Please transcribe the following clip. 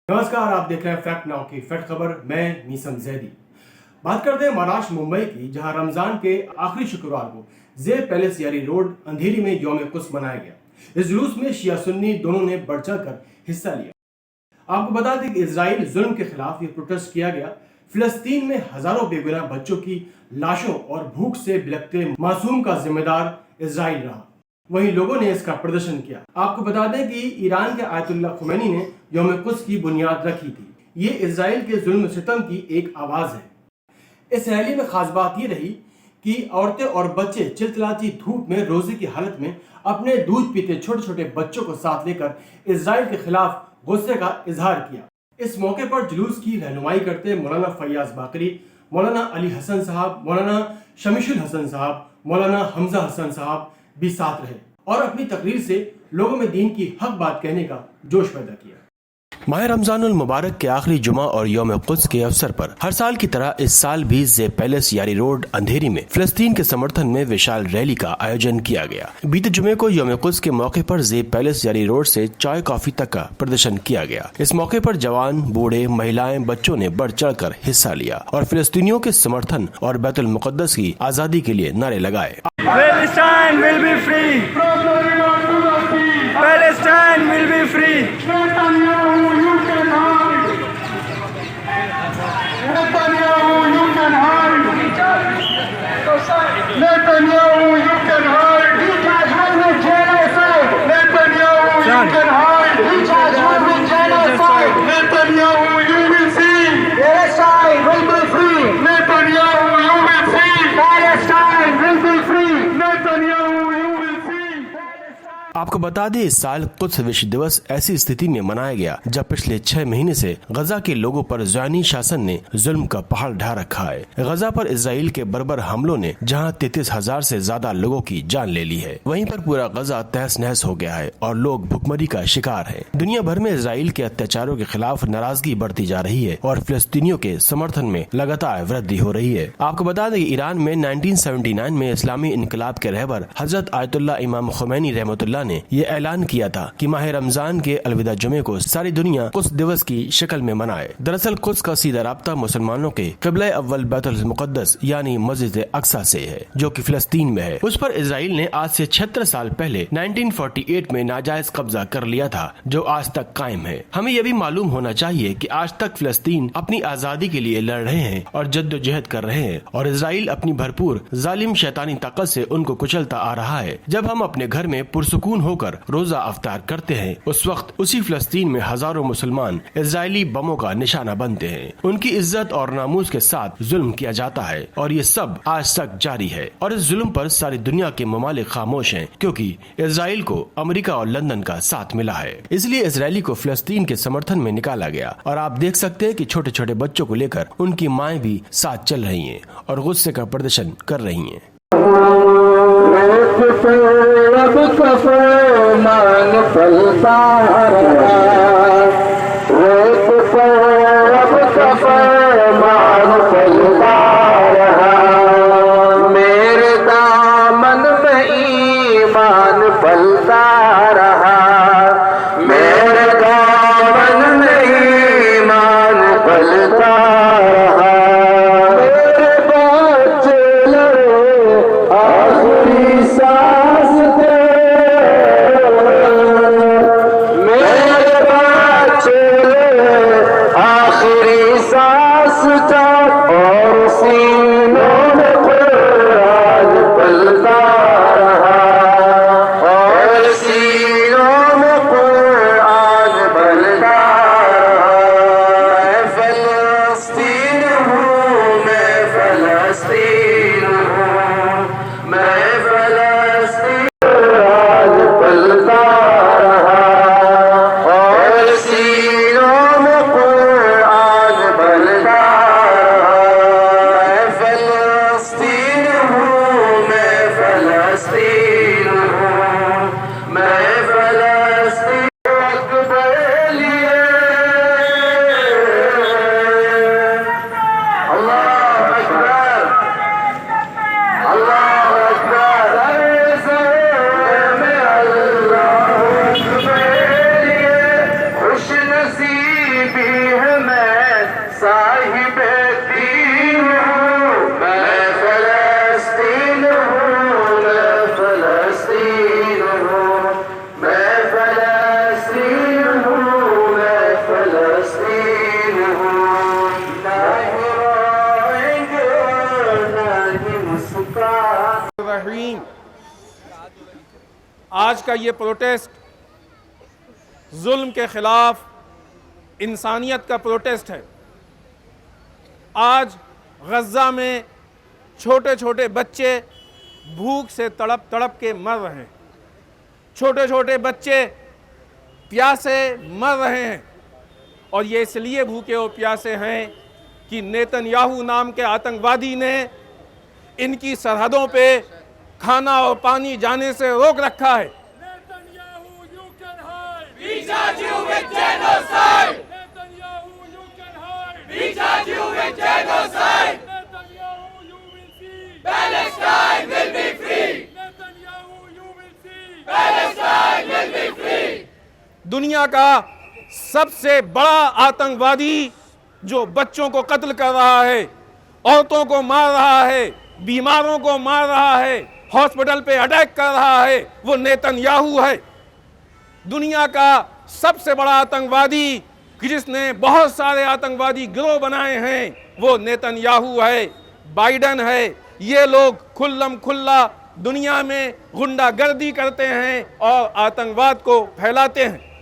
नमस्कार, आप देख रहे हैं फैक्ट नाउ की फैक्ट खबर। मैं मीसम जैदी। बात करते हैं महाराष्ट्र मुंबई की, जहां रमजान के आखिरी शुक्रवार को जे पैलेस यारी रोड अंधेरी में यौम कुस मनाया गया। इस जुलूस में शिया सुन्नी दोनों ने बढ़ चढ़कर हिस्सा लिया। आपको बता दें कि इजराइल जुल्म के खिलाफ ये प्रोटेस्ट किया गया। फिलिस्तीन में हजारों बेगुनाह बच्चों की लाशों और भूख से बिलखते मासूम का जिम्मेदार इजराइल रहा। वहीं लोगों ने इसका प्रदर्शन किया। आपको बता दें कि ईरान के आयतुल्लाह खुमैनी ने यौम कुद्स की बुनियाद रखी थी। ये इजराइल के जुल्म सितम की एक आवाज है। इस रैली में खास बात ये रही कि औरतें और बच्चे चिलचिलाती धूप में रोजे की हालत में अपने दूध पीते छोटे छोटे बच्चों को साथ लेकर इजराइल के खिलाफ गुस्से का इजहार किया। इस मौके पर जुलूस की रहनुमाई करते मौलाना फैयाज बाकरी, मौलाना अली हसन साहब, मौलाना शमीशुल हसन साहब, मौलाना हमजा हसन साहब भी साथ रहे और अपनी तकरीर से लोगों में दीन की हक बात कहने का जोश पैदा किया। माह रमजानुल मुबारक के आखिरी जुमा और यौम कुद्स के अवसर पर हर साल की तरह इस साल भी जे पैलेस यारी रोड अंधेरी में फिलिस्तीन के समर्थन में विशाल रैली का आयोजन किया गया। बीते जुमे को यौम कुद्स के मौके पर जे पैलेस यारी रोड से चाय कॉफी तक का प्रदर्शन किया गया। इस मौके पर जवान, बूढ़े, महिलाएं, बच्चों ने बढ़ चढ़ कर हिस्सा लिया और फिलिस्तीनियों के समर्थन और बैतुल मुकद्दस की आजादी के लिए नारे लगाए। Palestine will be free. Palestine will be free. Netanyahu, you can hide. Netanyahu, you can hide. Netanyahu, you can hide. He charged with genocide. Netanyahu, you can hide. He charged with genocide. Netanyahu, you will see. Palestine will be free. Netanyahu, you will see. Palestine will be free. Netanyahu, you will see. आपको बता दें, इस साल Quds विश्व दिवस ऐसी स्थिति में मनाया गया जब पिछले 6 महीने से गजा के लोगों पर ज़ायनी शासन ने जुल्म का पहाड़ ढा रखा है। गजा पर इजराइल के बर्बर हमलों ने जहां 33,000 से ज्यादा लोगों की जान ले ली है, वहीं पर पूरा गजा तहस नहस हो गया है और लोग भुखमरी का शिकार है। दुनिया भर में इजराइल के अत्याचारों के खिलाफ नाराजगी बढ़ती जा रही है और फिलिस्तीनियों के समर्थन में लगातार वृद्धि हो रही है। आपको बता दें, ईरान में 1979 में इस्लामी इनकलाब के रहबर हजरत आयतुल्लाह इमाम खुमैनी रहमतुल्लाह ने ये ऐलान किया था कि माह रमजान के अलविदा जुमे को सारी दुनिया कुद्स दिवस की शक्ल में मनाए। दरअसल कुद्स का सीधा राब्ता मुसलमानों के क़िबला अव्वल बैतुल मुक़द्दस यानी मस्जिद अक्सा से है, जो कि फिलिस्तीन में है। उस पर इजराइल ने आज से 76 साल पहले 1948 में नाजायज कब्जा कर लिया था, जो आज तक कायम है। हमें यह भी मालूम होना चाहिए कि आज तक फिलिस्तीन अपनी आजादी के लिए लड़ रहे हैं और जद्दोजहद कर रहे हैं और इजराइल अपनी भरपूर जालिम शैतानी ताकत से उनको कुचलता आ रहा है। जब हम अपने घर में पुरसुकून होकर रोजा अफ्तार करते हैं, उस वक्त उसी फिलिस्तीन में हजारों मुसलमान इजरायली बमों का निशाना बनते हैं। उनकी इज्जत और नामूस के साथ जुल्म किया जाता है और ये सब आज तक जारी है और इस जुल्म पर सारी दुनिया के ममालिक खामोश हैं, क्योंकि इजराइल को अमेरिका और लंदन का साथ मिला है। इसलिए इजरायली को फिलिस्तीन के समर्थन में निकाला गया और आप देख सकते हैं कि छोटे छोटे बच्चों को लेकर उनकी माएं भी साथ चल रही हैं और गुस्से का प्रदर्शन कर रही हैं। अब कफो मान पलता रहा, रेत पर अब कफो मान पलता रहा, मेरे दामन में ईमान पलता रहा, मेरे दामन में ईमान पलता रहा, मेरे बच्चे लड़े आखिरी सांस दे, मेरे बच्चे लड़े आखिरी सांस तक और सीनों में कुरान पलता रहा, और सीनों आज का ये प्रोटेस्ट जुल्म के खिलाफ इंसानियत का प्रोटेस्ट है। आज गज़ा में छोटे छोटे बच्चे भूख से तड़प तड़प के मर रहे हैं, छोटे छोटे बच्चे प्यासे मर रहे हैं, और ये इसलिए भूखे और प्यासे हैं कि नेतन्याहू नाम के आतंकवादी ने इनकी सरहदों पे खाना और पानी जाने से रोक रखा है। दुनिया का सबसे बड़ा आतंकवादी जो बच्चों को कत्ल कर रहा है, औरतों को मार रहा है, बीमारों को मार रहा है, हॉस्पिटल पे अटैक कर रहा है, वो नेतन्याहू है। दुनिया का सबसे बड़ा आतंकवादी जिसने बहुत सारे आतंकवादी गिरोह बनाए हैं, वो नेतन्याहू है, बाइडन है। ये लोग खुल्लम खुल्ला दुनिया में गुंडागर्दी करते हैं और आतंकवाद को फैलाते हैं।